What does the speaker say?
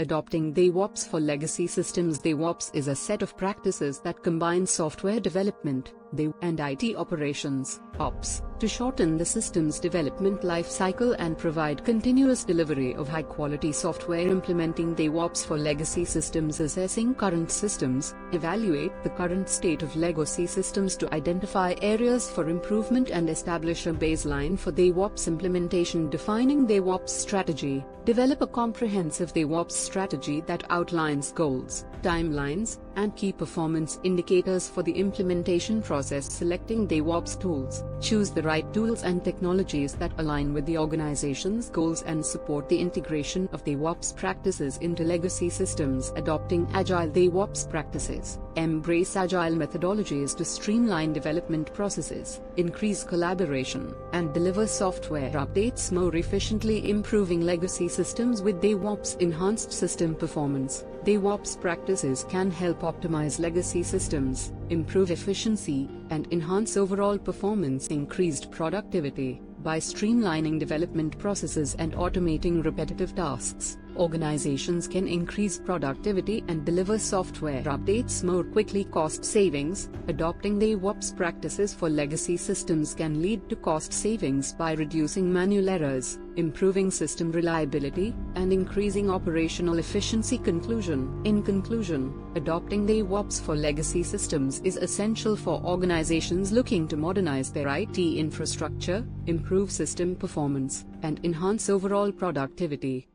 Adopting DevOps for legacy systems. DevOps is a set of practices that combine software development, and IT operations, ops, to shorten the system's development life cycle and provide continuous delivery of high-quality software. Implementing DevOps for legacy systems. Assessing current systems. Evaluate the current state of legacy systems to identify areas for improvement and establish a baseline for DevOps implementation. Defining DevOps strategy. Develop a comprehensive DevOps strategy that outlines goals, timelines, and key performance indicators for the implementation process. Selecting DevOps tools. Choose the right tools and technologies that align with the organization's goals and support the integration of DevOps practices into legacy systems. Adopting Agile DevOps practices. Embrace Agile methodologies to streamline development processes, increase collaboration, and deliver software updates more efficiently. Improving legacy systems with DevOps. Enhanced system performance. DevOps practices can help optimize legacy systems, improve efficiency, and enhance overall performance. Increased productivity. By streamlining development processes and automating repetitive tasks, organizations can increase productivity and deliver software updates more quickly. Cost savings. Adopting DevOps practices for legacy systems can lead to cost savings by reducing manual errors, improving system reliability, and increasing operational efficiency. In conclusion, adopting DevOps for legacy systems is essential for organizations looking to modernize their IT infrastructure, improve system performance, and enhance overall productivity.